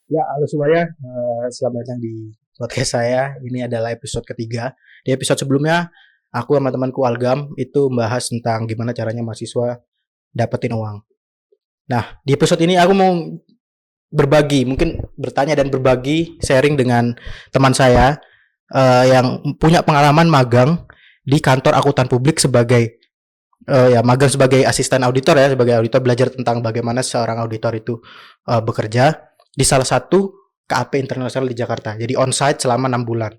Ya, halo semuanya. Selamat datang di podcast saya. Ini adalah episode ketiga. Di episode sebelumnya, aku sama temanku Algam itu membahas tentang gimana caranya mahasiswa dapetin uang. Nah, di episode ini aku mau berbagi, mungkin bertanya dan berbagi sharing dengan teman saya yang punya pengalaman magang di kantor akuntan publik sebagai ya magang sebagai asisten auditor ya, sebagai auditor belajar tentang bagaimana seorang auditor itu bekerja di salah satu KAP internasional di Jakarta. Jadi onsite selama 6 bulan.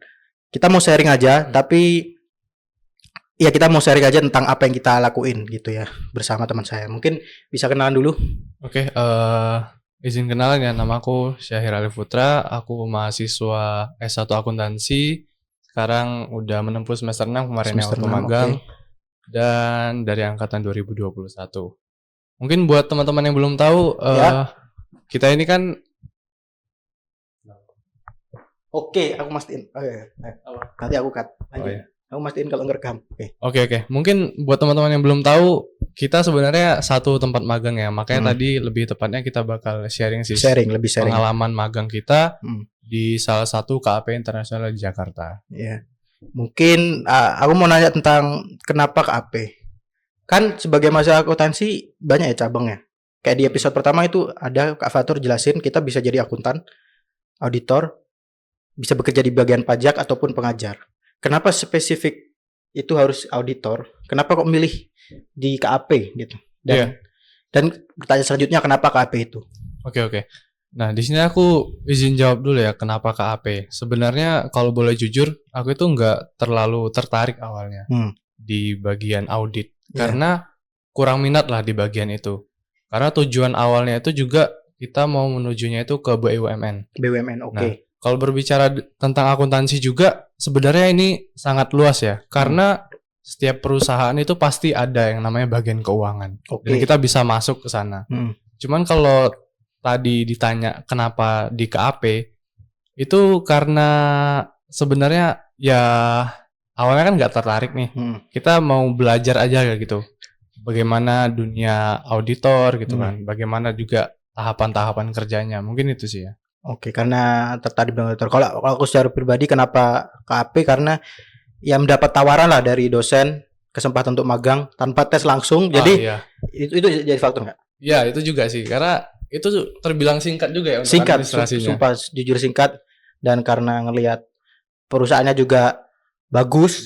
Kita mau sharing aja, tapi ya kita mau sharing aja tentang apa yang kita lakuin gitu ya bersama teman saya. Mungkin bisa kenalan dulu. Oke, izin kenalan ya, nama aku Syahir Alif Putra, aku mahasiswa S1 Akuntansi, sekarang udah menempuh semester 6 kemarin ya Semester waktu 6, magang, oke. dan dari angkatan 2021. Mungkin buat teman-teman yang belum tahu, Ya. kita ini kan Oke, aku mastiin. Oke. Nanti aku cut. Lanjut. iya. Aku mastiin kalau ngerekam. Oke. Oke. Mungkin buat teman-teman yang belum tahu, kita sebenarnya satu tempat magang ya, makanya Hmm. tadi lebih tepatnya kita bakal sharing sih Lebih sharing. pengalaman magang kita Hmm. di salah satu KAP internasional di Jakarta. Ya. Mungkin aku mau nanya tentang kenapa KAP. Kan sebagai mahasiswa akuntansi banyak ya cabangnya. Kayak di episode pertama itu ada Kak Fatur jelasin kita bisa jadi akuntan, auditor, bisa bekerja di bagian pajak ataupun pengajar. Kenapa spesifik itu harus auditor? Kenapa kok milih di KAP gitu? Iya. Dan pertanyaan selanjutnya kenapa KAP itu? Oke. Nah, di sini aku izin jawab dulu ya kenapa KAP. Sebenarnya kalau boleh jujur, aku itu nggak terlalu tertarik awalnya di bagian audit. Karena kurang minat lah di bagian itu. Karena tujuan awalnya itu juga kita mau menujunya itu ke BUMN. BUMN, oke. Nah, kalau berbicara tentang akuntansi juga, sebenarnya ini sangat luas ya. Karena setiap perusahaan itu pasti ada yang namanya bagian keuangan. Oke. Dan kita bisa masuk ke sana. Cuman kalau tadi ditanya kenapa di KAP, itu karena sebenarnya ya awalnya kan nggak tertarik nih. Kita mau belajar aja gitu. Bagaimana dunia auditor gitu kan. Bagaimana juga tahapan-tahapan kerjanya. Mungkin itu sih ya. Oke, karena tertarik dengan auditor. Kalau aku secara pribadi kenapa KAP? Karena ya mendapat tawaran lah dari dosen kesempatan untuk magang tanpa tes langsung. Jadi iya. itu jadi faktor nggak? Ya itu juga sih. Karena itu terbilang singkat juga ya untuk Singkat, administrasinya. sumpah jujur singkat. Dan karena ngelihat perusahaannya juga bagus,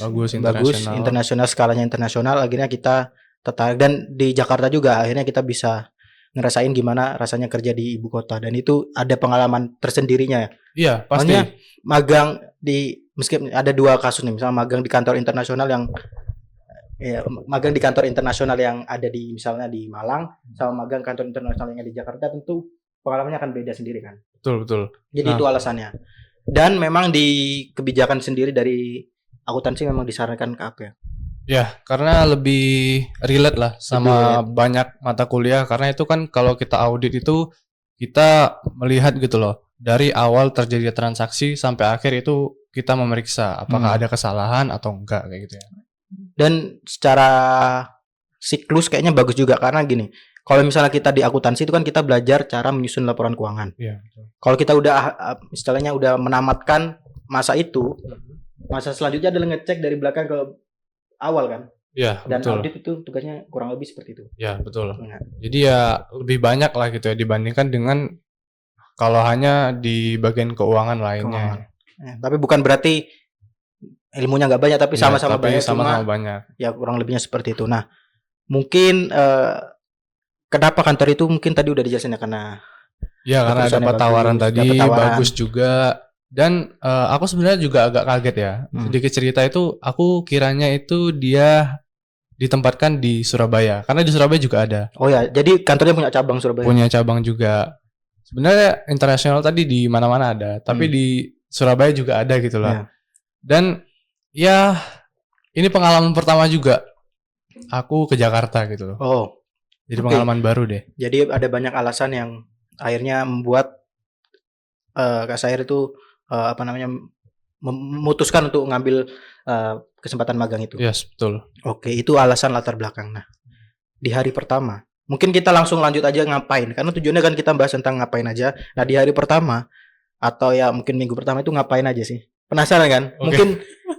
internasional, skalanya internasional, akhirnya kita tertarik. Dan di Jakarta juga akhirnya kita bisa ngerasain gimana rasanya kerja di ibu kota, dan itu ada pengalaman tersendirinya. Iya, pasti. Makanya magang meskipun ada dua kasus nih, misalnya magang di kantor internasional yang ada di misalnya di Malang sama magang kantor internasional yang ada di Jakarta, tentu pengalamannya akan beda sendiri kan. Betul. Jadi itu alasannya. Dan memang di kebijakan sendiri dari akuntansi memang disarankan KAP ya. Ya, karena lebih relate lah sama banyak mata kuliah. Karena itu kan kalau kita audit itu kita melihat gitu loh. Dari awal terjadi transaksi sampai akhir itu kita memeriksa apakah ada kesalahan atau enggak kayak gitu ya. Dan secara siklus kayaknya bagus juga karena gini. Kalau misalnya kita di akuntansi itu kan kita belajar cara menyusun laporan keuangan. Iya. Kalau kita udah istilahnya udah menamatkan masa itu, masa selanjutnya adalah ngecek dari belakang ke awal kan. Iya, dan betul. Audit itu tugasnya kurang lebih seperti itu. Ya, betul. Jadi ya lebih banyak lah gitu ya dibandingkan dengan kalau hanya di bagian keuangan lainnya. Tapi bukan berarti ilmunya nggak banyak, tapi sama-sama banyak. Sama-sama banyak. Ya kurang lebihnya seperti itu. Nah, mungkin kenapa kantor itu mungkin tadi udah dijelasin ya karena dapat tawaran tadi bagus juga. Dan aku sebenarnya juga agak kaget ya. Sedikit cerita itu, aku kiranya itu dia ditempatkan di Surabaya. Karena di Surabaya juga ada. Oh ya, jadi kantornya punya cabang Surabaya. Punya cabang juga. Sebenarnya internasional tadi di mana-mana ada, tapi di Surabaya juga ada gitu lah. Dan ya ini pengalaman pertama juga aku ke Jakarta gitu loh. Jadi pengalaman baru deh. Jadi ada banyak alasan yang akhirnya membuat Kak Syahir itu memutuskan untuk ngambil kesempatan magang itu. Yes, betul. Oke, itu alasan latar belakang. Nah, di hari pertama mungkin kita langsung lanjut aja ngapain, karena tujuannya kan kita bahas tentang ngapain aja. Nah di hari pertama atau ya mungkin minggu pertama itu ngapain aja sih? Penasaran kan? Oke. Mungkin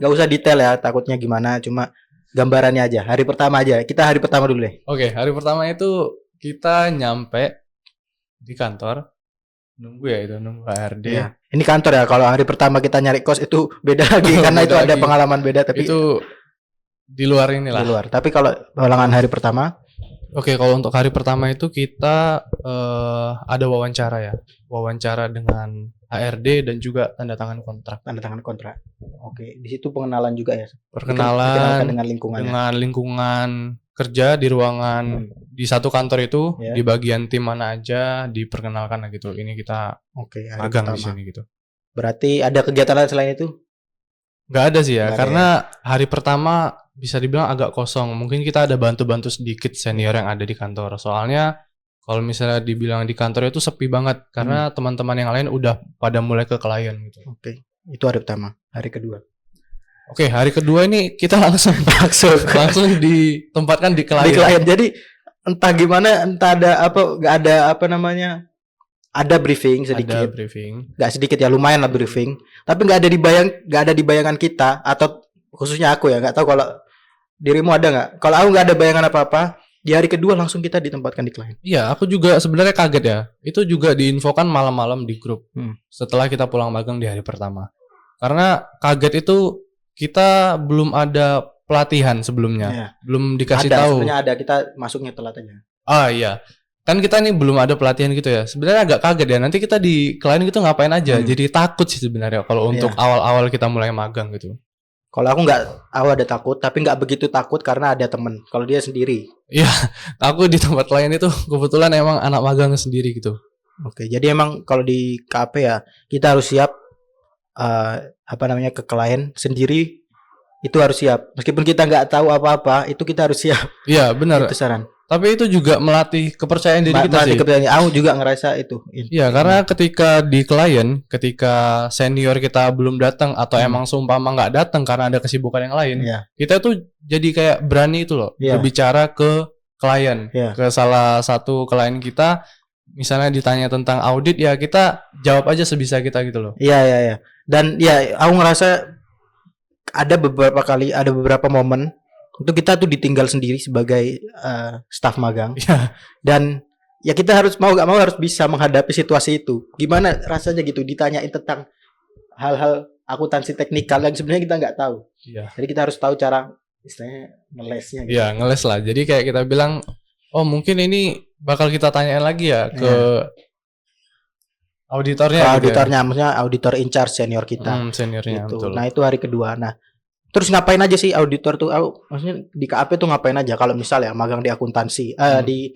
gak usah detail ya, takutnya gimana, cuma gambarannya aja. Hari pertama aja. Kita hari pertama dulu deh. Oke, hari pertama itu kita nyampe di kantor, nunggu HRD. Ya. Ini kantor ya. Kalau hari pertama kita nyari kos itu beda lagi karena Beda itu ada lagi. pengalaman beda, tapi Itu di luar inilah. di luar. Tapi kalau halangan hari pertama, Oke, kalau untuk hari pertama itu kita ada wawancara ya. Wawancara dengan HRD dan juga tanda tangan kontrak. tanda tangan kontrak. Oke, di situ pengenalan juga ya. Perkenalan Dikenalkan dengan lingkungannya. dengan lingkungan kerja di ruangan di satu kantor itu, Ya. di bagian tim mana aja diperkenalkan lah gitu. Ini kita Oke, hari magang di pertama. sini gitu. Berarti ada kegiatan lain selain itu? Nggak ada sih ya, Nggak ada karena hari pertama bisa dibilang agak kosong. Mungkin kita ada bantu-bantu sedikit senior yang ada di kantor. Soalnya kalau misalnya dibilang di kantor itu sepi banget karena teman-teman yang lain udah pada mulai ke klien gitu. Oke, itu hari pertama. Hari kedua. Oke, hari kedua ini kita langsung langsung ditempatkan di klien. Di klien. Jadi entah gimana, entah ada apa, nggak ada apa namanya, ada briefing Ada sedikit, briefing. nggak sedikit ya, lumayan lah briefing. Tapi nggak ada di bayangan kita, atau khususnya aku ya, nggak tahu kalau dirimu ada nggak. Kalau aku nggak ada bayangan apa-apa, di hari kedua langsung kita ditempatkan di klien. Iya, aku juga sebenarnya kaget ya. Itu juga diinfokan malam-malam di grup setelah kita pulang magang di hari pertama. Karena kaget itu kita belum ada pelatihan sebelumnya, Iya. belum dikasih Ada, tahu. sebenarnya ada, kita masuknya telat aja. Ah iya, kan kita ini belum ada pelatihan gitu ya. Sebenarnya agak kaget ya. Nanti kita di klien gitu ngapain aja. Jadi takut sih sebenarnya kalau untuk Iya. awal-awal kita mulai magang gitu. Kalau aku ada takut, tapi nggak begitu takut karena ada temen. Kalau dia sendiri. Iya, aku di tempat klien itu kebetulan emang anak magang sendiri gitu. Oke, jadi emang kalau di KP ya kita harus siap ke klien sendiri, itu harus siap. Meskipun kita nggak tahu apa-apa, itu kita harus siap. Iya benar. Itu saran. Tapi itu juga melatih kepercayaan diri kita sih. Aku juga ngerasa itu. Iya, karena ketika di klien, ketika senior kita belum datang atau emang seumpama nggak datang karena ada kesibukan yang lain, Iya. kita tuh jadi kayak berani itu loh, Iya. berbicara ke klien, Iya. ke salah satu klien kita, misalnya ditanya tentang audit ya kita jawab aja sebisa kita gitu loh. Iya. Dan ya aku ngerasa ada beberapa momen itu kita tuh ditinggal sendiri sebagai staf magang. Iya. Dan ya kita harus mau gak mau harus bisa menghadapi situasi itu. Gimana rasanya gitu ditanyain tentang hal-hal akuntansi teknikal yang sebenarnya kita nggak tahu. Iya. Jadi kita harus tahu cara istilahnya ngelesnya gitu. Iya, ngeles lah. Jadi kayak kita bilang, oh mungkin ini bakal kita tanyain lagi ya ke auditornya. Ke gitu auditornya, maksudnya auditor in charge senior kita. Seniornya Gitu. betul. Nah itu hari kedua. Nah terus ngapain aja sih auditor tuh? Maksudnya di KAP tuh ngapain aja? Kalau misal ya magang di akuntansi, di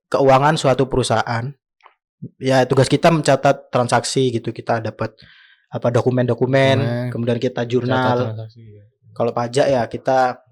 keuangan suatu perusahaan, ya tugas kita mencatat transaksi gitu. Kita dapat apa dokumen-dokumen, kemudian kita jurnal. Kalau pajak ya kita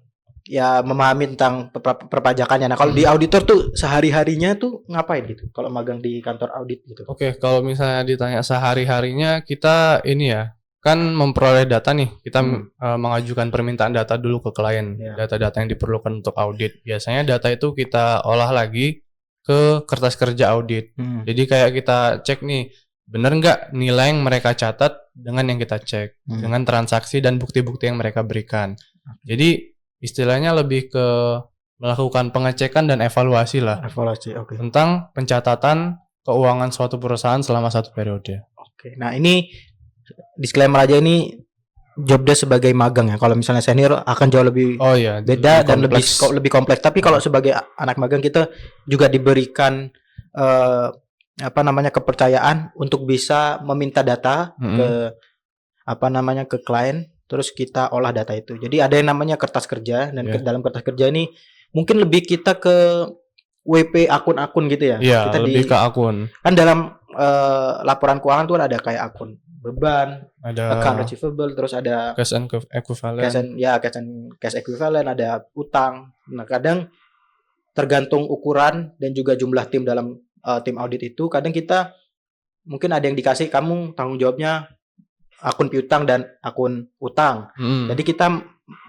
ya memahami tentang perpajakannya. Nah kalau di auditor tuh sehari-harinya tuh ngapain gitu? Kalau magang di kantor audit gitu. Oke, kalau misalnya ditanya sehari-harinya kita ini ya, kan memperoleh data nih. Kita mengajukan permintaan data dulu ke klien. Data-data yang diperlukan untuk audit. Biasanya data itu kita olah lagi ke kertas kerja audit. Jadi kayak kita cek nih, bener nggak nilai yang mereka catat dengan yang kita cek, dengan transaksi dan bukti-bukti yang mereka berikan. Jadi istilahnya lebih ke melakukan pengecekan dan evaluasi lah. Evaluasi, oke. Tentang pencatatan keuangan suatu perusahaan selama satu periode. Oke, nah ini disclaimer aja, ini job desk sebagai magang ya. Kalau misalnya senior akan jauh lebih beda dan lebih kompleks. Tapi kalau sebagai anak magang kita juga diberikan kepercayaan untuk bisa meminta data ke klien, terus kita olah data itu. Jadi ada yang namanya kertas kerja, dan dalam kertas kerja ini mungkin lebih kita ke WP akun-akun gitu ya. Iya, kita lebih ke akun. Kan dalam laporan keuangan tuh ada kayak akun beban, ada account receivable, terus ada cash and equivalent. Cash equivalent, ada utang. Nah, kadang tergantung ukuran dan juga jumlah tim dalam tim audit itu, kadang kita mungkin ada yang dikasih kamu tanggung jawabnya akun piutang dan akun utang. Jadi kita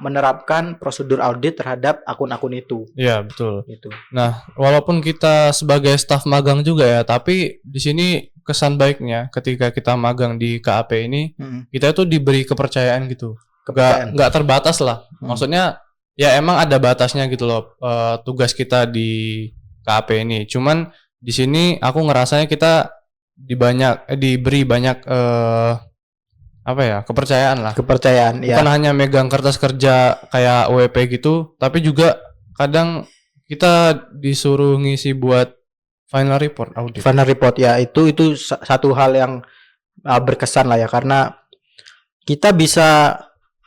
menerapkan prosedur audit terhadap akun-akun itu. Iya, betul. Gitu. Nah, walaupun kita sebagai staf magang juga ya, tapi di sini kesan baiknya ketika kita magang di KAP ini, kita itu diberi kepercayaan gitu. Nggak terbatas lah. Maksudnya ya emang ada batasnya gitu loh, tugas kita di KAP ini. Cuman di sini aku ngerasanya kita diberi banyak kepercayaan lah. Kepercayaan, ya. Bukan hanya megang kertas kerja kayak WP gitu, tapi juga kadang kita disuruh ngisi buat final report audit. Final report ya, itu satu hal yang berkesan lah ya, karena kita bisa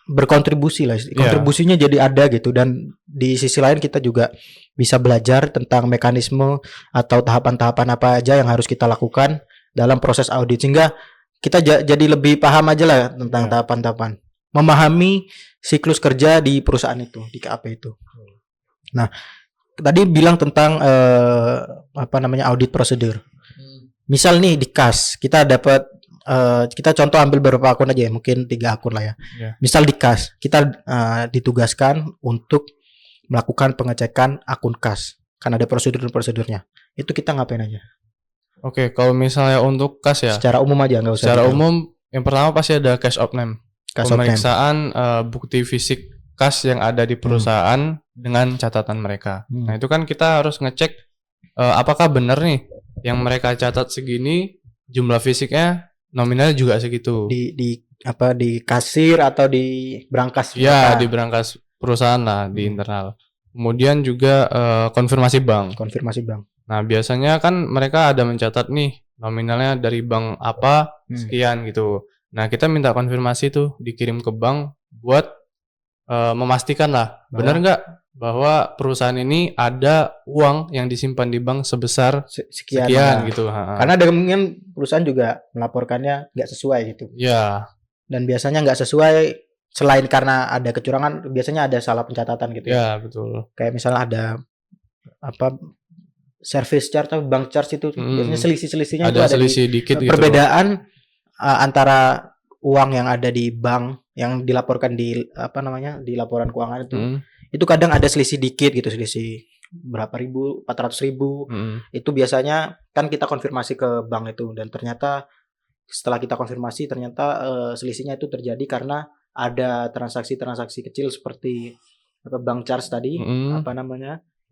berkontribusi lah. Kontribusinya jadi ada gitu, dan di sisi lain kita juga bisa belajar tentang mekanisme atau tahapan-tahapan apa aja yang harus kita lakukan dalam proses audit, sehingga kita jadi lebih paham aja lah tentang tahapan-tahapan, memahami siklus kerja di perusahaan itu, di KAP itu. Nah, tadi bilang tentang audit prosedur. Misal nih di KAS kita dapat kita contoh ambil beberapa akun aja ya, mungkin 3 akun lah ya. Misal di KAS kita ditugaskan untuk melakukan pengecekan akun KAS, kan ada prosedurnya. Itu kita ngapain aja? Oke, kalau misalnya untuk KAS ya. Secara umum aja, nggak usah. Secara umum, yang pertama pasti ada cash of name. Pemeriksaan bukti fisik KAS yang ada di perusahaan dengan catatan mereka. Nah itu kan kita harus ngecek apakah benar nih yang mereka catat segini, jumlah fisiknya nominalnya juga segitu. Di kasir atau di brankas? Ya, di brankas perusahaan lah, di internal. Kemudian juga konfirmasi bank. Nah, biasanya kan mereka ada mencatat nih nominalnya dari bank apa sekian gitu. Nah, kita minta konfirmasi tuh dikirim ke bank buat memastikan lah benar nggak bahwa perusahaan ini ada uang yang disimpan di bank sebesar sekian gitu. Karena ada kemungkinan perusahaan juga melaporkannya nggak sesuai gitu. Ya. Dan biasanya nggak sesuai, selain karena ada kecurangan, biasanya ada salah pencatatan gitu. Ya, betul. Kayak misalnya ada service charge atau bank charge itu biasanya selisihnya ada itu selisih dikit perbedaan gitu. Antara uang yang ada di bank yang dilaporkan di di laporan keuangan itu kadang ada selisih dikit gitu, selisih berapa ribu, 400.000. Itu biasanya kan kita konfirmasi ke bank itu, dan ternyata setelah kita konfirmasi ternyata selisihnya itu terjadi karena ada transaksi kecil seperti bank charge tadi,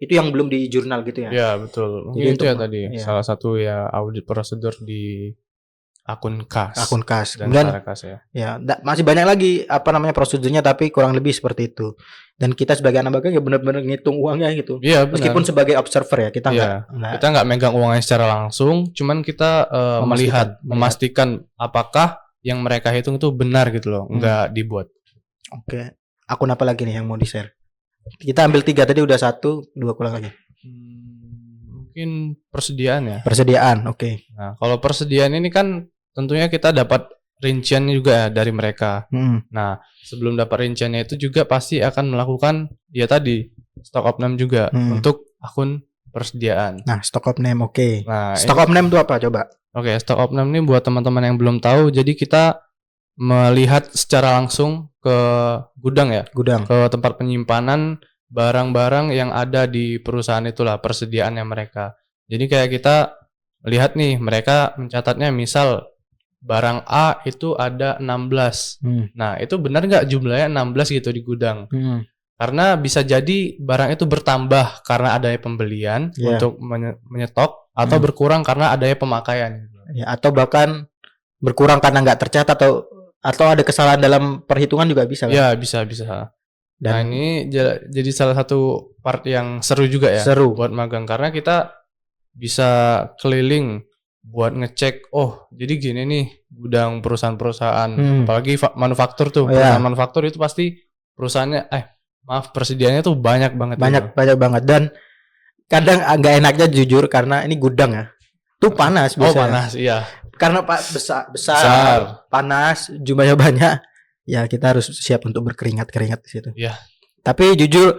itu yang belum di jurnal gitu ya. Ya, betul. Mungkin itu ya tadi salah satu ya audit prosedur di akun KAS. Dan KAS ya. Ya, masih banyak lagi prosedurnya, tapi kurang lebih seperti itu. Dan kita sebagai anak magang ya benar-benar ngitung uangnya gitu. Iya, meskipun sebagai observer ya, kita nggak megang uangnya secara langsung, cuman kita memastikan apakah yang mereka hitung itu benar gitu loh, nggak dibuat. Oke. Akun apa lagi nih yang mau di-share? Kita ambil 3 tadi, udah 1, 2 kurang lagi. Mungkin persediaan ya. Persediaan, oke. Nah, kalau persediaan ini kan tentunya kita dapat rinciannya juga ya dari mereka. Nah, sebelum dapat rinciannya itu juga pasti akan melakukan ya tadi stock of name juga untuk akun persediaan. Nah, stock of name, oke. Nah, stock of name itu apa coba? Oke, stock of name ini buat teman-teman yang belum tahu, jadi kita melihat secara langsung ke gudang, ke tempat penyimpanan barang-barang yang ada di perusahaan itulah, persediaannya mereka. Jadi kayak kita lihat nih, mereka mencatatnya misal barang A itu ada 16. Nah, itu benar nggak jumlahnya 16 gitu di gudang? Karena bisa jadi barang itu bertambah karena adanya pembelian untuk menyetok, atau berkurang karena adanya pemakaian. Ya, atau bahkan berkurang karena nggak tercatat, atau ada kesalahan dalam perhitungan juga bisa kan? Ya, bisa. Dan nah, ini jadi salah satu part yang seru juga ya. Seru buat magang, karena kita bisa keliling buat ngecek, jadi gini nih gudang perusahaan-perusahaan, apalagi manufaktur tuh. Perusahaan manufaktur itu pasti perusahaannya persediaannya tuh banyak banget. Banyak banget, dan kadang nggak enaknya jujur karena ini gudang ya. Tuh panas biasanya. Panas, iya. Karena besar, panas, jumlahnya banyak. Ya, kita harus siap untuk berkeringat di situ. Iya. Tapi jujur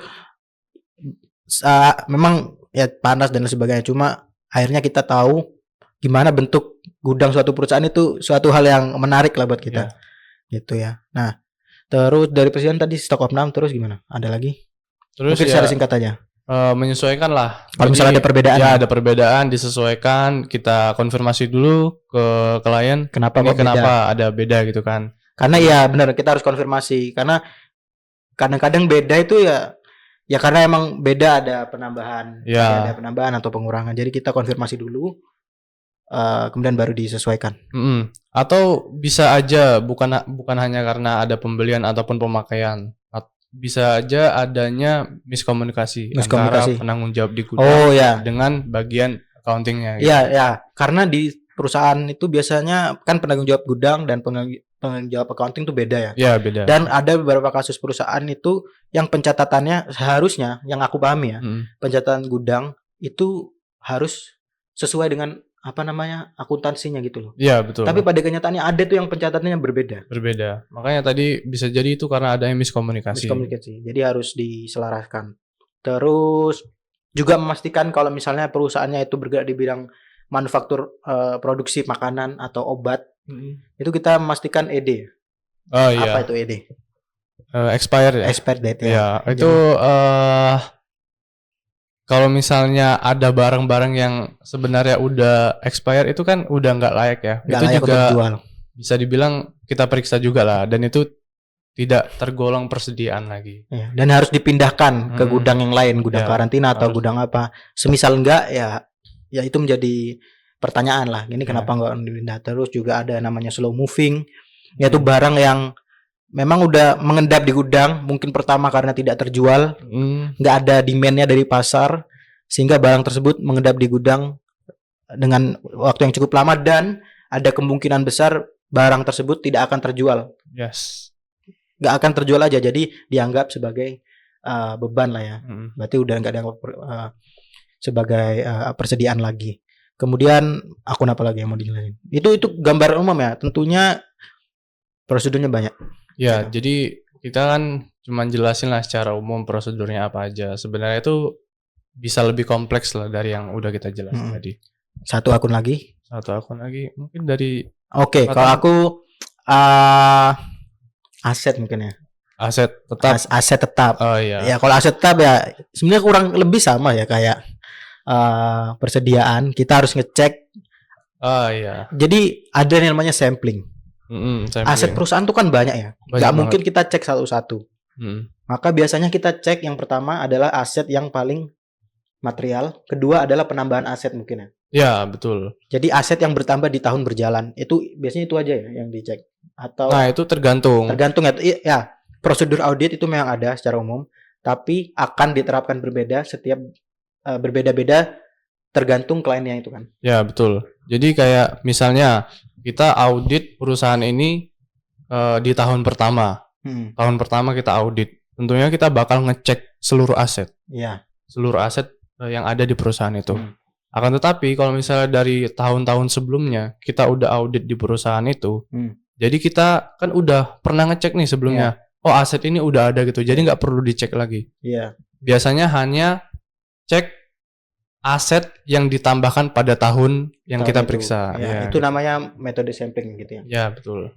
memang ya panas dan sebagainya, cuma akhirnya kita tahu gimana bentuk gudang suatu perusahaan itu suatu hal yang menarik lah buat kita. Gitu ya. Nah, Terus dari presiden tadi stok opnam, terus gimana? Ada lagi? Terus Mungkin ya secara singkat aja. menyesuaikan lah. Kalau Jadi, misalnya ada perbedaan, ya ada perbedaan, disesuaikan, kita konfirmasi dulu ke klien kenapa ini kok beda? kenapa ada beda gitu kan. Karena ya benar, kita harus konfirmasi. Karena kadang-kadang beda itu ya karena emang beda, ada penambahan, Ya. ada penambahan atau pengurangan. Jadi kita konfirmasi dulu, kemudian baru disesuaikan. Atau bisa aja bukan hanya karena ada pembelian ataupun pemakaian. Bisa aja adanya miskomunikasi antara penanggung jawab di gudang dengan bagian accountingnya. Gitu. Ya, karena di perusahaan itu biasanya kan penanggung jawab gudang dan penanggung jawab accounting itu beda ya. Ya beda. Dan ada beberapa kasus perusahaan itu yang pencatatannya seharusnya, yang aku pahami ya, pencatatan gudang itu harus sesuai dengan akuntansinya gitu loh. Iya betul. Tapi pada kenyataannya ada tuh yang pencatatannya berbeda. Makanya tadi bisa jadi itu karena adanya miskomunikasi. Jadi harus diselaraskan. Terus juga memastikan kalau misalnya perusahaannya itu bergerak di bidang manufaktur, produksi makanan atau obat, itu kita memastikan ED. Oh iya. Apa itu ED? Expired ya. Expired date ya. Itu kalau misalnya ada barang-barang yang sebenarnya udah expired itu kan udah nggak layak ya. Nggak itu layak juga untuk jual. Bisa dibilang kita periksa juga lah, dan itu tidak tergolong persediaan lagi. Ya, dan harus dipindahkan ke gudang yang lain, gudang karantina atau gudang apa. Semisal enggak ya itu menjadi pertanyaan lah. Ini kenapa enggak dipindah? Terus juga ada namanya slow moving, yaitu barang yang memang udah mengendap di gudang, mungkin pertama karena tidak terjual, nggak ada demand-nya dari pasar, sehingga barang tersebut mengendap di gudang dengan waktu yang cukup lama dan ada kemungkinan besar barang tersebut tidak akan terjual. Yes. Nggak akan terjual aja, jadi dianggap sebagai beban lah ya. Berarti udah nggak dianggap sebagai persediaan lagi. Kemudian akun apa lagi yang mau dijelasin? Itu gambar umum ya. Tentunya prosedurnya banyak. Ya, jadi kita kan cuma jelasin lah secara umum prosedurnya apa aja. Sebenarnya itu bisa lebih kompleks lah dari yang udah kita jelasin tadi. Satu akun lagi mungkin dari kalau aku aset mungkin ya. Aset tetap. Oh iya. Ya kalau aset tetap ya sebenarnya kurang lebih sama ya kayak persediaan. Kita harus ngecek. Oh iya. Jadi ada yang namanya sampling. Aset perusahaan tuh kan banyak ya. Gak mungkin kita cek satu-satu. Maka biasanya kita cek yang pertama adalah aset yang paling material. Kedua adalah penambahan aset mungkin ya. Ya betul. Jadi aset yang bertambah di tahun berjalan. Itu biasanya itu aja ya yang dicek. Atau itu tergantung ya. Prosedur audit itu memang ada secara umum, tapi akan diterapkan berbeda setiap berbeda-beda tergantung kliennya itu kan. Ya betul. Jadi kayak misalnya kita audit perusahaan ini di tahun pertama. Tahun pertama kita audit. Tentunya kita bakal ngecek seluruh aset. Iya. Seluruh aset yang ada di perusahaan itu. Akan tetapi kalau misalnya dari tahun-tahun sebelumnya kita udah audit di perusahaan itu, jadi kita kan udah pernah ngecek nih sebelumnya. Oh aset ini udah ada gitu. Jadi nggak perlu dicek lagi. Iya. Biasanya hanya cek aset yang ditambahkan pada tahun yang kita periksa. Ya, itu namanya metode sampling gitu ya. Ya betul.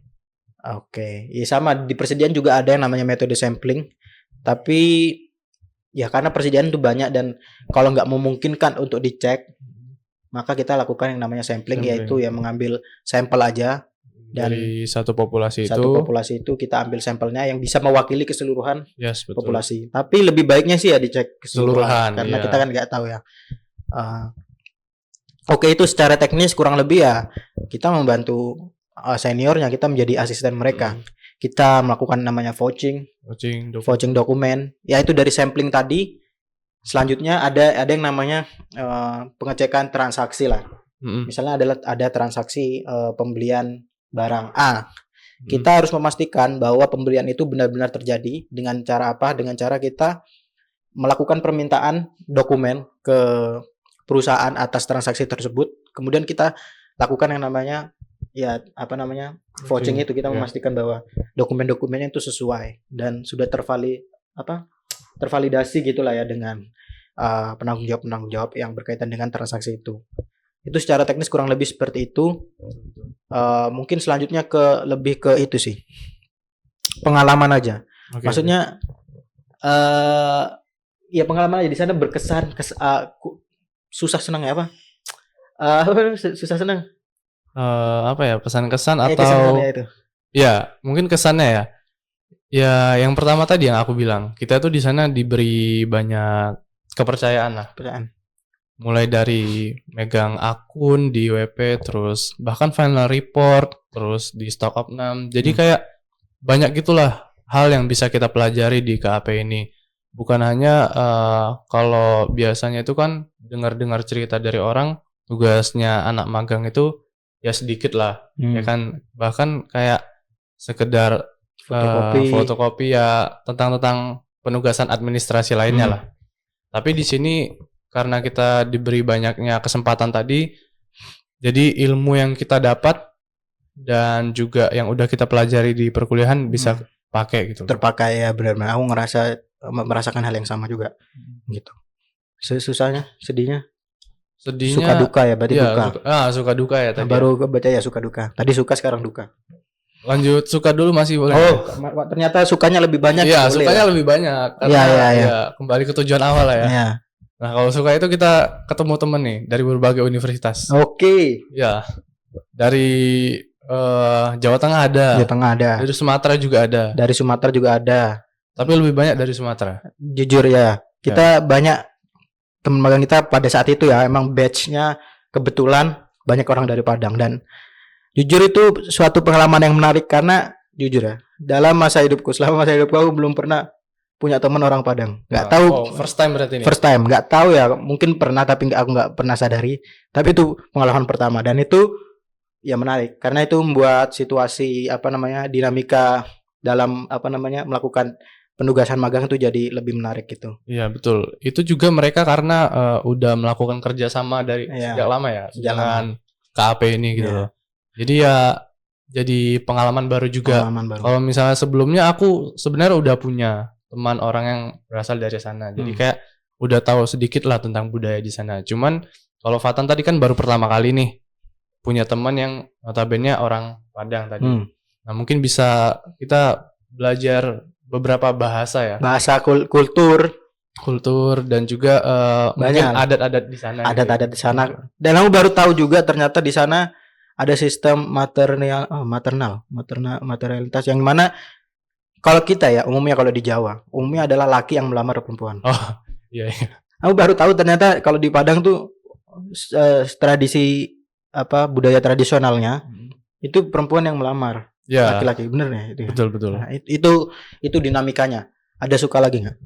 Oke, ya sama di persediaan juga ada yang namanya metode sampling. Tapi ya karena persediaan itu banyak dan kalau nggak memungkinkan untuk dicek, maka kita lakukan yang namanya sampling. Yaitu ya mengambil sampel aja dan dari satu populasi itu kita ambil sampelnya yang bisa mewakili keseluruhan betul. populasi. Tapi lebih baiknya sih ya dicek keseluruhan karena kita kan nggak tahu ya. Oke, itu secara teknis kurang lebih ya kita membantu seniornya, kita menjadi asisten mereka. Kita melakukan namanya vouching dokumen. Ya itu dari sampling tadi. Selanjutnya ada yang namanya pengecekan transaksi lah. Misalnya ada transaksi pembelian barang A. Kita harus memastikan bahwa pembelian itu benar-benar terjadi dengan cara apa? Dengan cara kita melakukan permintaan dokumen ke perusahaan atas transaksi tersebut. Kemudian kita lakukan yang namanya vouching itu. Kita memastikan bahwa dokumen-dokumennya itu sesuai dan sudah tervalidasi gitulah ya dengan penanggung jawab yang berkaitan dengan transaksi itu. Itu secara teknis kurang lebih seperti itu. Mungkin selanjutnya lebih ke itu sih. pengalaman aja. Oke. Maksudnya ya pengalaman aja di sana berkesan susah senang ya apa? Susah senang. Apa ya, pesan-kesan Kesan atau ya itu. ya mungkin kesannya ya. Ya yang pertama tadi yang aku bilang, kita tuh di sana diberi banyak kepercayaan lah. Percayaan. Mulai dari megang akun di WP, terus bahkan final report, terus di stock opnam. Jadi kayak banyak gitulah hal yang bisa kita pelajari di KAP ini. Bukan hanya kalau biasanya itu kan dengar-dengar cerita dari orang, tugasnya anak magang itu ya sedikit lah, ya kan. Bahkan kayak sekedar fotokopi ya tentang penugasan administrasi lainnya lah. Tapi di sini karena kita diberi banyaknya kesempatan tadi, jadi ilmu yang kita dapat dan juga yang udah kita pelajari di perkuliahan bisa pakai gitu. Terpakai ya, benar-benar. Aku merasakan hal yang sama juga gitu. Susahnya, sedihnya suka duka ya, berarti duka. Suka duka ya tadi. Baru baca ya suka duka. Tadi suka, sekarang duka. Lanjut suka dulu masih boleh. Ternyata sukanya lebih banyak. Iya, sukanya lebih banyak karena ya kembali ke tujuan awal lah ya. Ya. Nah, kalau suka itu kita ketemu temen nih dari berbagai universitas. Oke. Ya. Dari Jawa Tengah ada. Jawa Tengah ada. Dari Sumatera juga ada. Dari Sumatera juga ada. Tapi lebih banyak dari Sumatera. Jujur ya, kita banyak teman magang kita pada saat itu ya, emang batch-nya kebetulan banyak orang dari Padang, dan jujur itu suatu pengalaman yang menarik karena jujur ya, dalam selama masa hidupku aku belum pernah punya teman orang Padang. Nggak tahu. First time berarti ini. First time, nggak tahu ya, mungkin pernah tapi aku nggak pernah sadari. Tapi itu pengalaman pertama dan itu ya menarik karena itu membuat situasi dinamika dalam melakukan penugasan magang itu jadi lebih menarik gitu. Iya betul. Itu juga mereka karena udah melakukan kerjasama dari sejak lama ya dengan KAP ini gitu loh. Jadi ya jadi pengalaman baru juga. Kalau misalnya sebelumnya aku sebenarnya udah punya teman orang yang berasal dari sana. Jadi kayak udah tahu sedikit lah tentang budaya di sana. Cuman kalau Fatan tadi kan baru pertama kali nih punya teman yang notabene orang Padang tadi. Nah mungkin bisa kita belajar beberapa bahasa ya. Bahasa kultur dan juga mungkin adat-adat di sana. Adat-adat di sana. Dan aku baru tahu juga ternyata di sana ada sistem materialitas yang mana kalau kita ya umumnya kalau di Jawa umumnya adalah laki yang melamar perempuan. Oh iya. Aku baru tahu ternyata kalau di Padang tuh tradisi budaya tradisionalnya itu perempuan yang melamar laki-laki, bener ya itu. Betul. Nah, itu dinamikanya. Ada suka lagi nggak?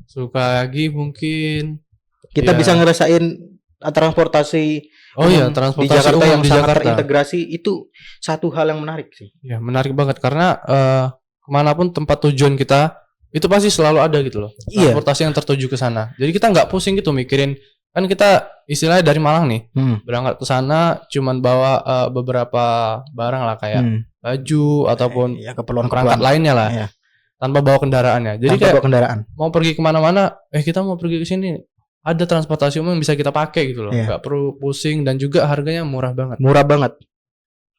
Suka lagi mungkin kita bisa ngerasain transportasi. Transportasi di Jakarta umum yang di sangat Jakarta terintegrasi itu satu hal yang menarik sih. Ya menarik banget karena kemanapun tempat tujuan kita itu pasti selalu ada gitu loh. Transportasi yang tertuju ke sana. Jadi kita nggak pusing gitu mikirin, kan kita istilahnya dari Malang nih berangkat ke sana cuman bawa beberapa barang lah kayak baju ataupun keperluan perangkat lainnya lah tanpa bawa kendaraannya. Jadi kayak mau pergi kemana-mana, kita mau pergi ke sini ada transportasi umum yang bisa kita pakai gitu loh, nggak perlu pusing dan juga harganya murah banget.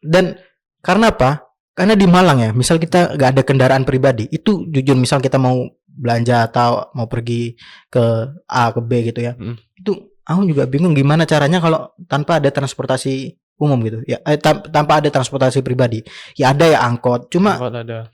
Dan karena apa? Karena di Malang ya, misal kita nggak ada kendaraan pribadi, itu jujur misal kita mau belanja atau mau pergi ke A ke B gitu ya, itu aku juga bingung gimana caranya kalau tanpa ada transportasi umum gitu ya, tanpa ada transportasi pribadi. Ya ada ya angkot, cuma ada.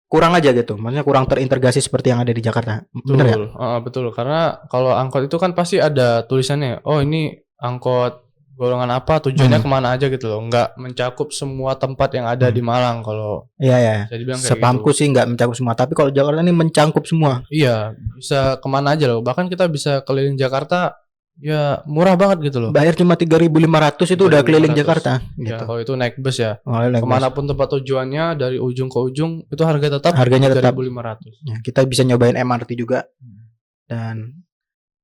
Kurang aja gitu, maksudnya kurang terintegrasi seperti yang ada di Jakarta. Bener ya? Betul, karena kalau angkot itu kan pasti ada tulisannya, oh ini angkot golongan apa, tujuannya kemana aja gitu loh, nggak mencakup semua tempat yang ada di Malang. Kalau sepamku sih nggak mencakup semua, tapi kalau Jakarta ini mencakup semua. Iya, bisa kemana aja loh, bahkan kita bisa keliling Jakarta ya murah banget gitu loh. Bayar cuma 3.500 itu udah keliling Jakarta. Ya gitu. kalau itu naik bus ya. Kemanapun tempat tujuannya dari ujung ke ujung itu harganya tetap 3.500. Ya, kita bisa nyobain MRT juga. Dan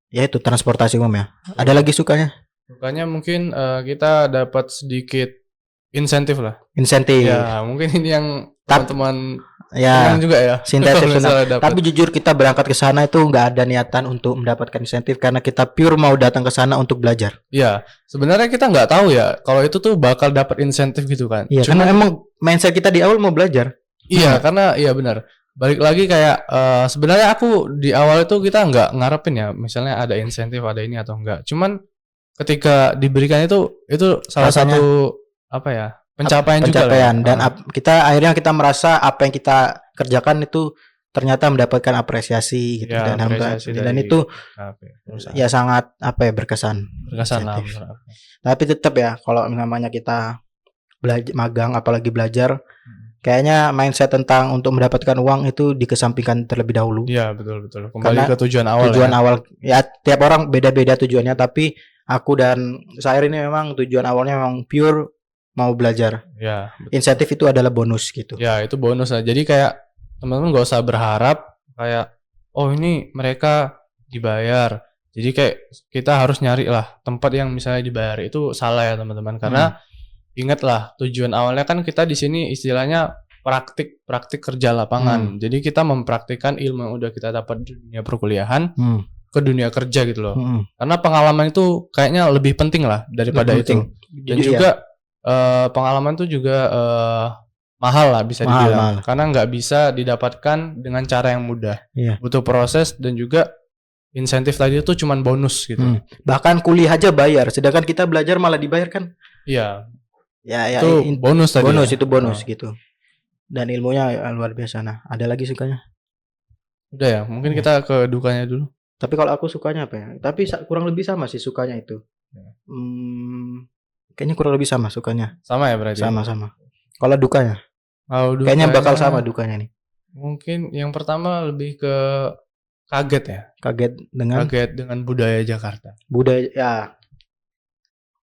ya itu transportasi umum ya. Ada lagi sukanya? Sukanya mungkin kita dapat sedikit insentif lah. Insentif. Ya mungkin ini yang teman-teman juga ya. Tapi jujur kita berangkat ke sana itu nggak ada niatan untuk mendapatkan insentif karena kita pure mau datang ke sana untuk belajar. Iya, sebenarnya kita nggak tahu ya kalau itu tuh bakal dapat insentif gitu kan. Iya, karena emang mindset kita di awal mau belajar. Iya, karena iya benar. Balik lagi kayak sebenarnya aku di awal itu kita nggak ngarepin ya, misalnya ada insentif ada ini atau enggak. Cuman ketika diberikan itu salah Rasanya satu apa ya pencapaian juga lah. pencapaian Ya. dan kita akhirnya kita merasa apa yang kita kerjakan itu ternyata mendapatkan apresiasi gitu Ya, dan apresiasi dan dari itu perusahaan. ya sangat apa ya berkesan Berkesan lah. insentif. Tapi tetap ya kalau namanya kita belajar magang apalagi belajar kayaknya mindset tentang untuk mendapatkan uang itu dikesampingkan terlebih dahulu. Iya betul. Kembali Karena ke tujuan awal. Tujuan ya. awal ya tiap orang beda-beda tujuannya, tapi aku dan Sair ini memang tujuan awalnya memang pure mau belajar. Ya. Betul. Insentif itu adalah bonus gitu. Ya itu bonus lah. Jadi kayak teman-teman gak usah berharap kayak oh ini mereka dibayar. Jadi kayak kita harus nyari lah tempat yang misalnya dibayar. Itu salah ya teman-teman karena ingatlah tujuan awalnya kan kita di sini istilahnya praktik kerja lapangan. Jadi kita mempraktikkan ilmu yang udah kita dapat di dunia perkuliahan ke dunia kerja gitu loh. Karena pengalaman itu kayaknya lebih penting lah daripada itu. Dan juga pengalaman itu juga mahal lah bisa dibilang. Karena nggak bisa didapatkan dengan cara yang mudah. Butuh proses dan juga insentif tadi itu cuman bonus gitu. Bahkan kuliah aja bayar, sedangkan kita belajar malah dibayar kan? Iya. Ya itu bonus tadi. Bonus ya? Itu bonus gitu. Dan ilmunya luar biasa. Nah, ada lagi sukanya? Udah ya, mungkin kita ke dukanya dulu. Tapi kalau aku sukanya apa ya? Tapi kurang lebih sama sih sukanya itu. Kayaknya kurang lebih sama sukanya. Sama ya berarti? Sama. Kalau dukanya? Dukanya kayaknya bakal sama dukanya nih. Mungkin yang pertama lebih ke kaget ya. Kaget dengan budaya Jakarta. Budaya ya.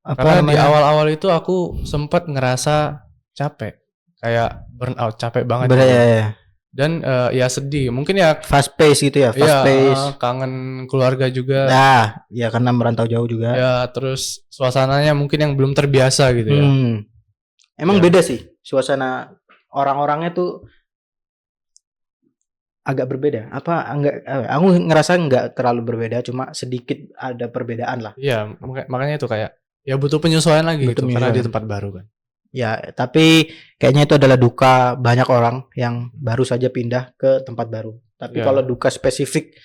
Karena di awal-awal itu aku sempat ngerasa capek, kayak burnout, capek banget. Ya. Dan ya sedih, mungkin ya fast pace gitu ya, pace. Kangen keluarga juga. Nah, ya karena merantau jauh juga. Ya, terus suasananya mungkin yang belum terbiasa gitu ya. Emang beda sih suasana orang-orangnya tuh agak berbeda. Aku ngerasa enggak terlalu berbeda, cuma sedikit ada perbedaan lah. Iya, makanya itu kayak ya butuh penyesuaian lagi gitu karena di tempat baru kan. Ya, tapi kayaknya itu adalah duka banyak orang yang baru saja pindah ke tempat baru. Tapi kalau duka spesifik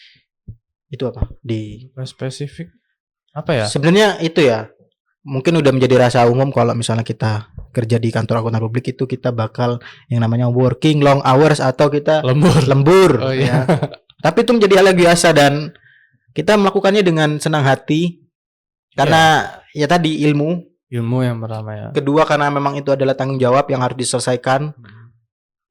itu apa? Duka spesifik apa ya? Sebenarnya itu ya. Mungkin udah menjadi rasa umum kalau misalnya kita kerja di kantor akuntan publik itu kita bakal yang namanya working long hours atau kita lembur. Oh, iya. Ya. Tapi itu menjadi hal yang biasa dan kita melakukannya dengan senang hati karena ya tadi ilmu yang pertama ya. Kedua karena memang itu adalah tanggung jawab yang harus diselesaikan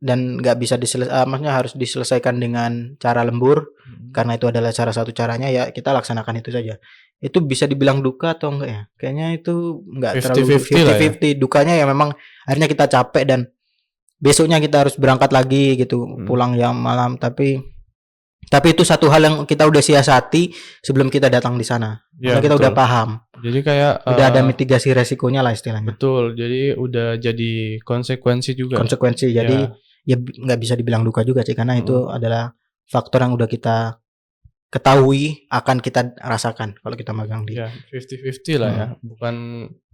dan nggak bisa maksudnya harus diselesaikan dengan cara lembur karena itu adalah salah satu caranya ya kita laksanakan itu saja. Itu bisa dibilang duka atau enggak ya? Kayaknya itu enggak terlalu 50-50. Dukanya ya memang akhirnya kita capek dan besoknya kita harus berangkat lagi gitu, pulang yang malam tapi itu satu hal yang kita udah siasati sebelum kita datang di sana. Ya, kita udah paham. Jadi kayak udah ada mitigasi resikonya lah istilahnya. Betul. Jadi udah jadi konsekuensi juga. Jadi ya nggak bisa dibilang duka juga sih karena itu adalah faktor yang udah kita ketahui akan kita rasakan kalau kita magang di. Ya, 50-50 lah ya. Bukan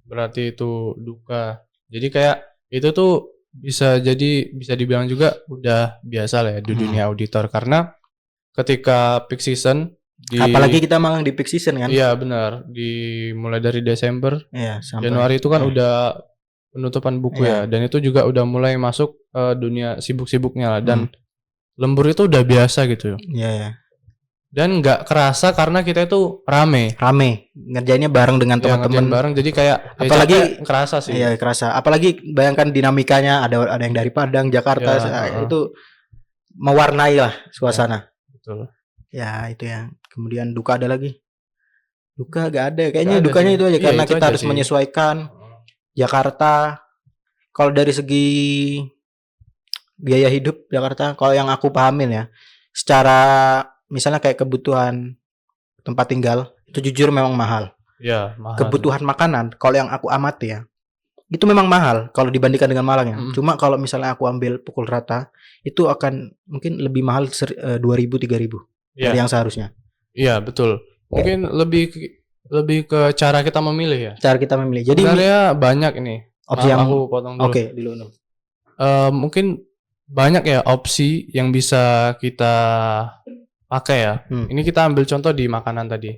berarti itu duka. Jadi kayak itu tuh bisa dibilang juga udah biasa lah ya di dunia auditor karena ketika peak season apalagi kita magang di peak season kan? Iya benar, mulai dari Desember, sampai Januari itu kan udah penutupan buku ya, dan itu juga udah mulai masuk dunia sibuk-sibuknya lah, dan lembur itu udah biasa gitu. Iya. Dan nggak kerasa karena kita itu rame ngerjainnya bareng dengan teman-teman bareng, jadi kayak apalagi kerasa sih. Iya kerasa, apalagi bayangkan dinamikanya ada yang dari Padang, Jakarta, itu mewarnai lah suasana. Betul. Ya itu ya. Kemudian duka ada lagi? Duka gak ada. Kayaknya dukanya itu aja karena kita harus menyesuaikan Jakarta. Kalau dari segi biaya hidup Jakarta, kalau yang aku pahamin ya, secara misalnya kayak kebutuhan tempat tinggal itu jujur memang mahal. Iya, mahal. Kebutuhan makanan kalau yang aku amati ya, itu memang mahal kalau dibandingkan dengan Malang ya. Cuma kalau misalnya aku ambil pukul rata, itu akan mungkin lebih mahal 2.000 3.000 dari yang seharusnya. Iya, betul. Mungkin lebih ke cara kita memilih ya. Cara kita memilih. Jadi sebenarnya banyak ini. Opsi yang aku potong dulu. Oke, dulu. Mungkin banyak ya opsi yang bisa kita pakai ya. Ini kita ambil contoh di makanan tadi.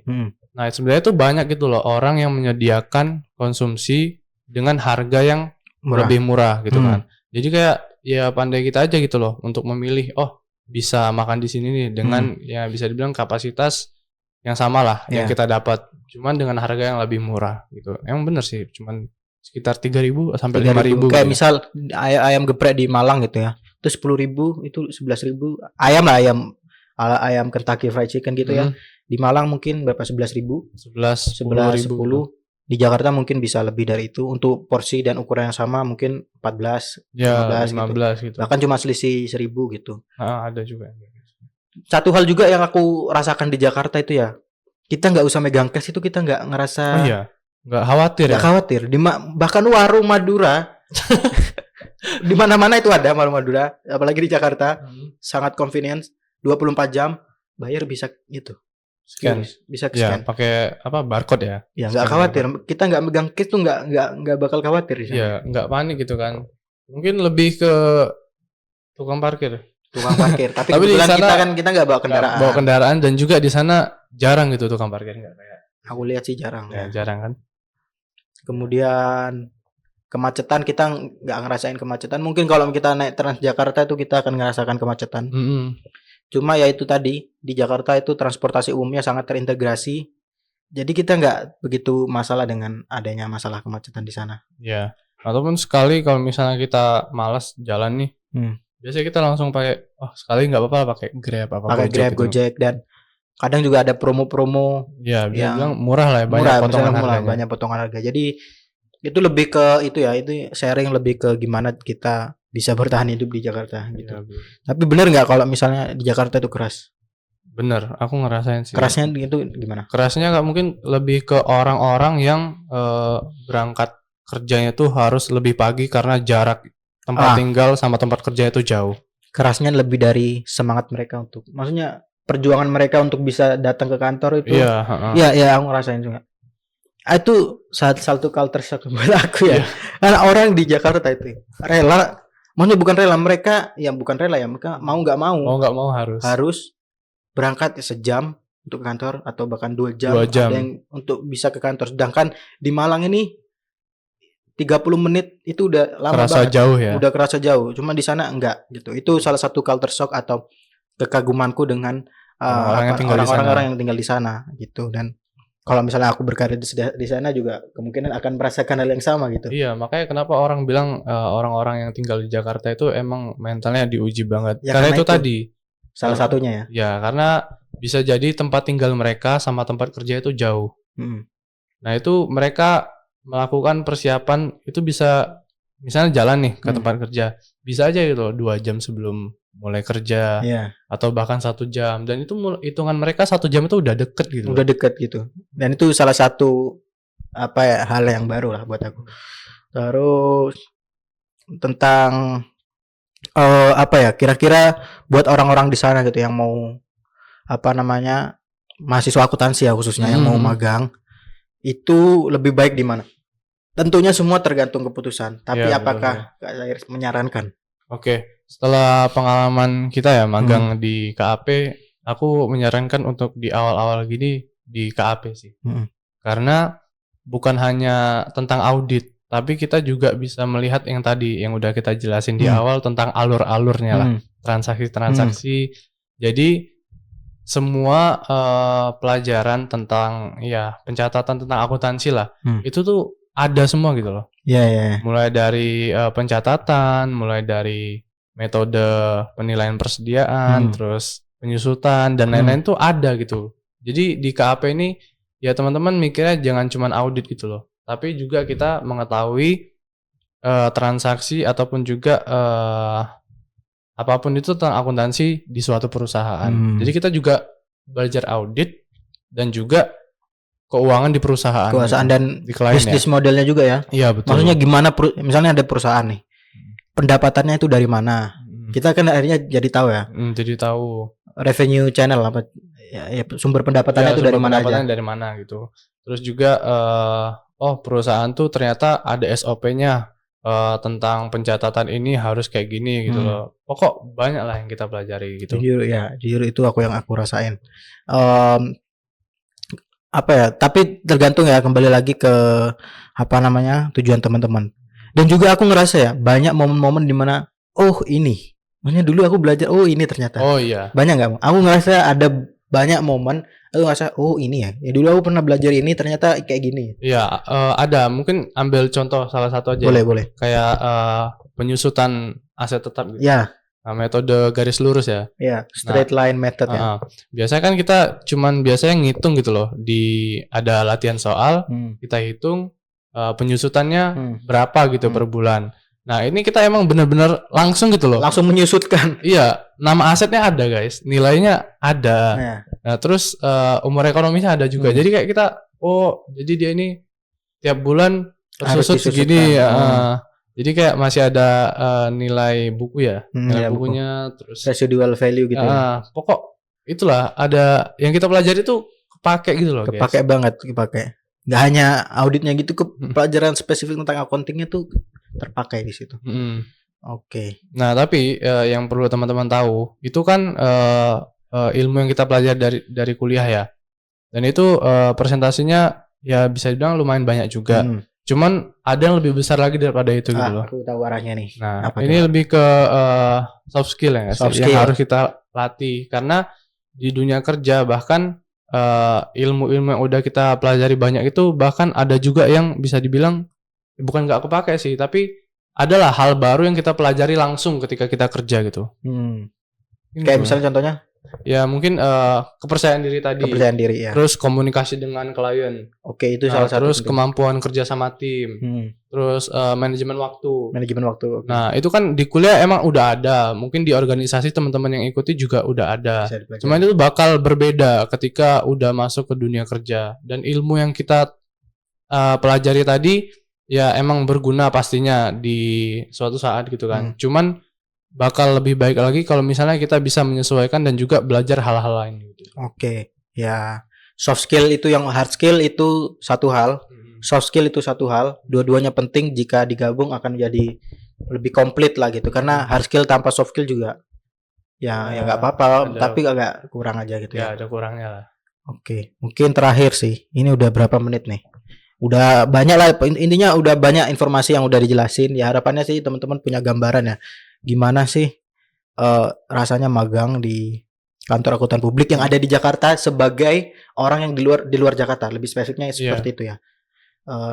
Nah sebenarnya tuh banyak gitu loh orang yang menyediakan konsumsi dengan harga yang lebih murah gitu kan. Jadi kayak ya pandai kita aja gitu loh untuk memilih, oh bisa makan di sini nih dengan ya bisa dibilang kapasitas yang sama lah yang kita dapat, cuman dengan harga yang lebih murah gitu. Emang bener sih, cuman sekitar 3.000 sampai 5.000 kayak gitu. Misal ayam geprek di Malang gitu ya, itu 10.000, itu 11.000. Ayam Kentucky Fried Chicken gitu ya. Di Malang mungkin berapa, 11.000, 11, 10. Di Jakarta mungkin bisa lebih dari itu. Untuk porsi dan ukuran yang sama mungkin 14, ya, 15 gitu. Bahkan cuma selisih 1.000 gitu. Ada juga. Satu hal juga yang aku rasakan di Jakarta itu ya, kita nggak usah megang cash, itu kita nggak ngerasa. Oh iya, nggak khawatir. Nggak khawatir. Bahkan warung Madura di mana-mana itu ada warung Madura, apalagi di Jakarta. Sangat convenience, 24 jam bayar bisa gitu. Scan. Bisa scan. Ya, pakai apa, barcode ya? Ya nggak khawatir. Kita nggak megang cash tuh nggak bakal khawatir. Iya, nggak panik gitu kan. Mungkin lebih ke tukang parkir. Tapi kebetulan kita nggak bawa kendaraan. Bawa kendaraan, dan juga di sana jarang gitu tukang parkir, nggak kayak. Aku lihat sih jarang. Ya, jarang kan. Kemudian kemacetan, kita nggak ngerasain kemacetan. Mungkin kalau kita naik Transjakarta itu kita akan ngerasakan kemacetan. Cuma ya itu tadi, di Jakarta itu transportasi umumnya sangat terintegrasi. Jadi kita nggak begitu masalah dengan adanya masalah kemacetan di sana. Ya, ataupun sekali kalau misalnya kita malas jalan nih, biasanya kita langsung pakai, sekali nggak apa-apa pakai Grab Gojek, dan kadang juga ada promo-promo. Ya, bisa bilang murah lah ya, banyak potongan harga. Jadi itu lebih ke itu ya, itu sharing lebih ke gimana kita bisa bertahan hidup di Jakarta gitu. Ya, tapi benar nggak kalau misalnya di Jakarta itu keras? Bener, aku ngerasain sih. Kerasnya itu gimana? Kerasnya nggak mungkin lebih ke orang-orang yang berangkat kerjanya tuh harus lebih pagi karena jarak tempat tinggal sama tempat kerja itu jauh. Kerasnya lebih dari semangat mereka untuk, maksudnya perjuangan mereka untuk bisa datang ke kantor itu. Iya, aku ngerasain juga. Itu satu culture shock buat aku ya. Karena orang di Jakarta itu rela. Maksudnya bukan rela, mereka mau nggak mau harus berangkat sejam untuk ke kantor, atau bahkan 2 jam. Ada yang untuk bisa ke kantor. Sedangkan di Malang ini 30 menit itu udah lama banget. Jauh ya. Udah kerasa jauh. Cuma di sana enggak gitu. Itu salah satu culture shock atau kekagumanku dengan orang-orang yang tinggal di sana gitu. Dan kalau misalnya aku berkarir di sana juga kemungkinan akan merasakan hal yang sama gitu. Iya, makanya kenapa orang bilang orang-orang yang tinggal di Jakarta itu emang mentalnya diuji banget. Ya, karena itu tadi salah satunya ya. Ya, karena bisa jadi tempat tinggal mereka sama tempat kerja itu jauh. Nah, itu mereka melakukan persiapan itu bisa, misalnya jalan nih ke tempat kerja, bisa aja gitu 2 jam sebelum mulai kerja, atau bahkan 1 jam, dan itu hitungan mereka 1 jam itu udah deket gitu. Udah deket gitu. Dan itu salah satu hal yang baru lah buat aku. Terus tentang kira-kira buat orang-orang di sana gitu yang mau mahasiswa akuntansi ya khususnya yang mau magang, itu lebih baik di mana? Tentunya semua tergantung keputusan, tapi apakah Kak Zahir menyarankan? Oke, setelah pengalaman kita ya magang di KAP, aku menyarankan untuk di awal-awal gini di KAP sih. Karena bukan hanya tentang audit, tapi kita juga bisa melihat yang tadi yang udah kita jelasin di awal tentang alur-alurnya lah, transaksi-transaksi. Jadi semua pelajaran tentang pencatatan tentang akuntansi lah, itu tuh ada semua gitu loh. Mulai dari pencatatan, mulai dari metode penilaian persediaan, terus penyusutan dan lain-lain tuh ada gitu. Jadi di KAP ini ya teman-teman mikirnya jangan cuma audit gitu loh, tapi juga kita mengetahui transaksi ataupun juga apapun itu tentang akuntansi di suatu perusahaan. Jadi kita juga belajar audit dan juga keuangan di perusahaan. Dan bisnis modelnya juga ya. Iya, betul. Maksudnya gimana, misalnya ada perusahaan nih, pendapatannya itu dari mana? Kita kan akhirnya jadi tahu ya. Jadi tahu revenue channel apa ya, sumber pendapatannya itu dari mana aja. Dari mana gitu. Terus juga perusahaan tuh ternyata ada SOP-nya. tentang pencatatan ini harus kayak gini gitu loh. Pokok banyak lah yang kita pelajari gitu. Jujur itu yang aku rasain. Apa ya? Tapi tergantung ya, kembali lagi ke apa namanya tujuan teman-teman. Dan juga aku ngerasa ya banyak momen-momen dimana ini. Makanya dulu aku belajar ini ternyata. Oh iya. Banyak nggak? Aku ngerasa ada banyak momen aku ngerasa ini ya. Ya dulu aku pernah belajar ini ternyata kayak gini. Iya, ada. Mungkin ambil contoh salah satu aja. Boleh. Kayak penyusutan aset tetap gitu. Ya. Nah, metode garis lurus ya. Iya, straight line method ya. Biasanya kan kita biasanya ngitung gitu loh. Ada latihan soal, kita hitung penyusutannya berapa gitu per bulan. Nah, ini kita emang benar-benar langsung gitu loh. Langsung menyusutkan. Iya, nama asetnya ada guys, nilainya ada. Nah, terus umur ekonomisnya ada juga. Jadi kayak kita, jadi dia ini tiap bulan tersusut segini. Jadi kayak masih ada nilai buku ya, nilai bukunya, terus residual value gitu. Pokok itulah ada yang kita pelajari itu kepake gitu loh. Kepake banget, kepake. Gak hanya auditnya gitu, pelajaran spesifik tentang accountingnya tuh terpakai di situ. Oke. Nah, tapi yang perlu teman-teman tahu itu kan ilmu yang kita pelajari dari kuliah ya. Dan itu presentasinya ya bisa dibilang lumayan banyak juga. Cuman ada yang lebih besar lagi daripada itu gitu loh. Aku tahu arahnya nih. Nah, ini lebih ke soft skill ya, yang harus kita latih karena di dunia kerja bahkan ilmu-ilmu yang udah kita pelajari banyak itu bahkan ada juga yang bisa dibilang bukan nggak kepake sih, tapi adalah hal baru yang kita pelajari langsung ketika kita kerja gitu. Kayak misalnya contohnya? Ya mungkin kepercayaan diri tadi. Kepercayaan diri ya. Terus komunikasi dengan klien. Oke, itu salah satu. Terus kemampuan kerja sama tim. Terus manajemen waktu. Okay. Nah, itu kan di kuliah emang udah ada. Mungkin di organisasi teman-teman yang ikuti juga udah ada. Cuma itu bakal berbeda ketika udah masuk ke dunia kerja. Dan ilmu yang kita pelajari tadi ya emang berguna pastinya di suatu saat gitu kan. Cuman bakal lebih baik lagi kalau misalnya kita bisa menyesuaikan dan juga belajar hal-hal lain gitu. Oke. Ya, soft skill itu yang hard skill itu satu hal. Soft skill itu satu hal. Dua-duanya penting, jika digabung akan jadi lebih komplit lah gitu. Karena hard skill tanpa soft skill juga ya nggak apa-apa, tapi agak kurang aja gitu ya. Ya, ada kurangnya lah. Oke, mungkin terakhir sih. Ini udah berapa menit nih? Udah banyak lah, intinya udah banyak informasi yang udah dijelasin. Ya harapannya sih teman-teman punya gambaran ya. Gimana sih rasanya magang di kantor akuntan publik yang ada di Jakarta sebagai orang yang di luar Jakarta, lebih spesifiknya seperti itu ya.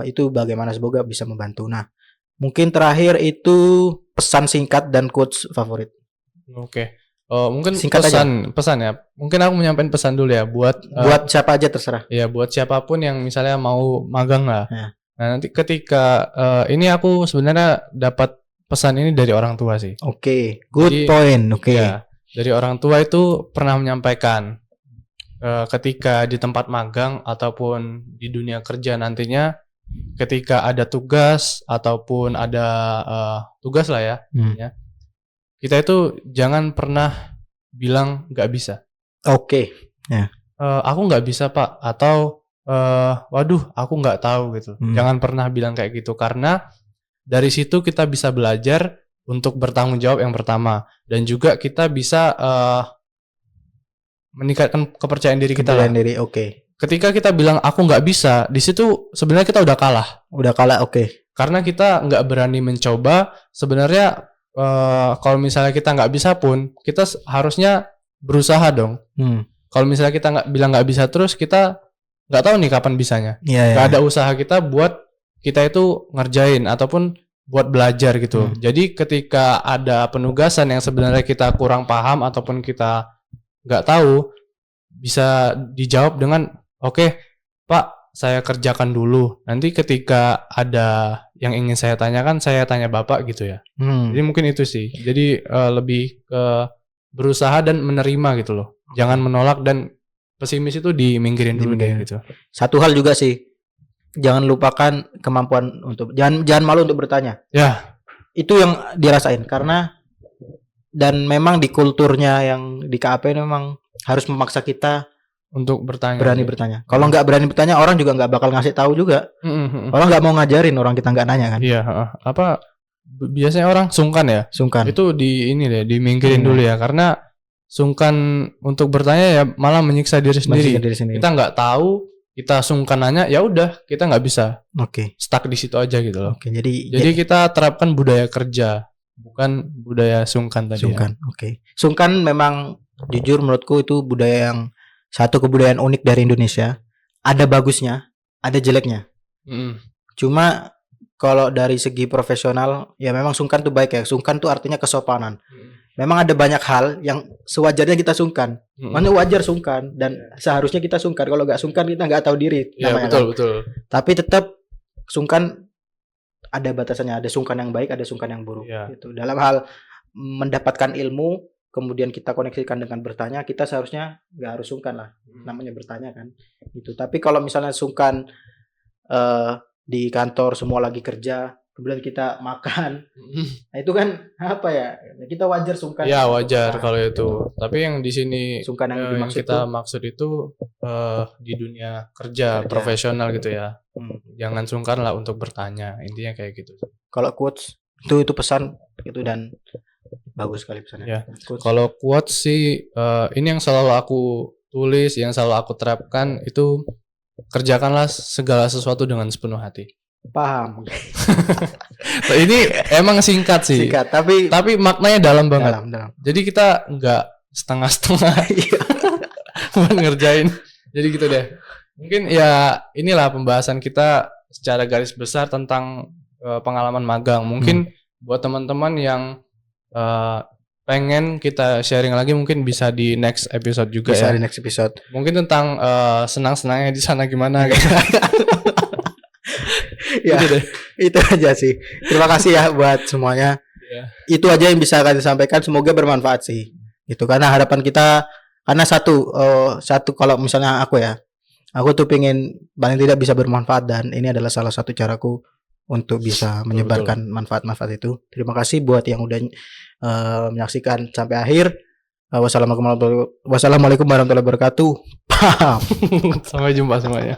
Itu bagaimana, semoga bisa membantu. Nah, mungkin terakhir itu pesan singkat dan quotes favorit. Oke. Mungkin singkat pesan ya. Mungkin aku menyampaikan pesan dulu ya buat siapa aja terserah. Ya, buat siapapun yang misalnya mau magang lah. Ya. Nah, nanti ketika ini aku sebenarnya dapat pesan ini dari orang tua sih. Oke, good point. Oke. Ya, dari orang tua itu pernah menyampaikan ketika di tempat magang ataupun di dunia kerja nantinya, ketika ada tugas ataupun ada tugas lah ya, kita itu jangan pernah bilang nggak bisa. Oke. Ya. Aku nggak bisa Pak, atau waduh aku nggak tahu gitu. Jangan pernah bilang kayak gitu karena dari situ kita bisa belajar untuk bertanggung jawab yang pertama, dan juga kita bisa meningkatkan kepercayaan diri kita. Oke. Ketika kita bilang aku nggak bisa, di situ sebenarnya kita udah kalah. Oke. Karena kita nggak berani mencoba. Sebenarnya kalau misalnya kita nggak bisa pun, kita harusnya berusaha dong. Kalau misalnya kita bilang nggak bisa terus, kita nggak tahu nih kapan bisanya. Nggak ada usaha kita buat kita itu ngerjain ataupun buat belajar gitu. Jadi ketika ada penugasan yang sebenarnya kita kurang paham ataupun kita nggak tahu, bisa dijawab dengan oke, Pak, saya kerjakan dulu. Nanti ketika ada yang ingin saya tanyakan, saya tanya Bapak gitu ya. Jadi mungkin itu sih. Jadi lebih ke berusaha dan menerima gitu loh. Jangan menolak dan pesimis itu diminggirin dulu deh gitu. Satu hal juga sih, jangan lupakan kemampuan untuk jangan malu untuk bertanya. Ya. Itu yang dirasain karena dan memang di kulturnya yang di KAP memang harus memaksa kita untuk berani bertanya. Kalau nggak berani bertanya, orang juga nggak bakal ngasih tahu juga. Orang nggak mau ngajarin orang kita nggak nanya kan. Iya. biasanya orang sungkan ya. Sungkan. Itu dimingkirin dulu ya, karena sungkan untuk bertanya ya malah menyiksa diri sendiri. Kita nggak tahu, kita sungkan nanya, ya udah kita nggak bisa. Stuck di situ aja gitu loh. Jadi kita terapkan budaya kerja, bukan budaya sungkan tadi. Sungkan. Sungkan memang jujur menurutku itu budaya yang satu kebudayaan unik dari Indonesia. Ada bagusnya, ada jeleknya. Cuma kalau dari segi profesional ya memang sungkan tuh baik ya. Sungkan tuh artinya kesopanan. Memang ada banyak hal yang sewajarnya kita sungkan. Maksudnya wajar sungkan dan seharusnya kita sungkan. Kalau nggak sungkan kita nggak tahu diri. Ya betul. Tapi tetap sungkan ada batasannya. Ada sungkan yang baik, ada sungkan yang buruk. Gitu. Dalam hal mendapatkan ilmu, kemudian kita koneksikan dengan bertanya, kita seharusnya nggak harus sungkan lah. Namanya bertanya kan. Gitu. Tapi kalau misalnya sungkan di kantor semua lagi kerja, kemudian kita makan, nah itu kan apa ya? Kita wajar sungkan. Ya wajar kalau itu. Tapi yang di sini sungkan yang maksud itu di dunia kerja profesional gitu ya. Jangan sungkan lah untuk bertanya. Intinya kayak gitu. Kalau quotes itu pesan gitu dan bagus sekali pesannya. Ya. Kalau quotes sih ini yang selalu aku tulis, yang selalu aku terapkan itu, kerjakanlah segala sesuatu dengan sepenuh hati. Paham. Ini emang singkat sih. Tapi maknanya dalam banget. Dalam. Jadi kita nggak setengah-setengah buat ngerjain. Jadi gitu deh. Mungkin ya inilah pembahasan kita secara garis besar tentang pengalaman magang. Mungkin buat teman-teman yang pengen kita sharing lagi, mungkin bisa di next episode juga. Bisa di next episode. Mungkin tentang senang-senangnya di sana gimana gitu. Ya, itu aja sih. Terima kasih ya buat semuanya. Itu aja yang bisa kami sampaikan. Semoga bermanfaat sih. Itu karena harapan kita, karena satu kalau misalnya aku tuh pengen paling tidak bisa bermanfaat, dan ini adalah salah satu caraku untuk bisa menyebarkan manfaat-manfaat itu. Terima kasih buat yang udah menyaksikan sampai akhir. Wassalamualaikum warahmatullahi wabarakatuh. Sampai jumpa semuanya.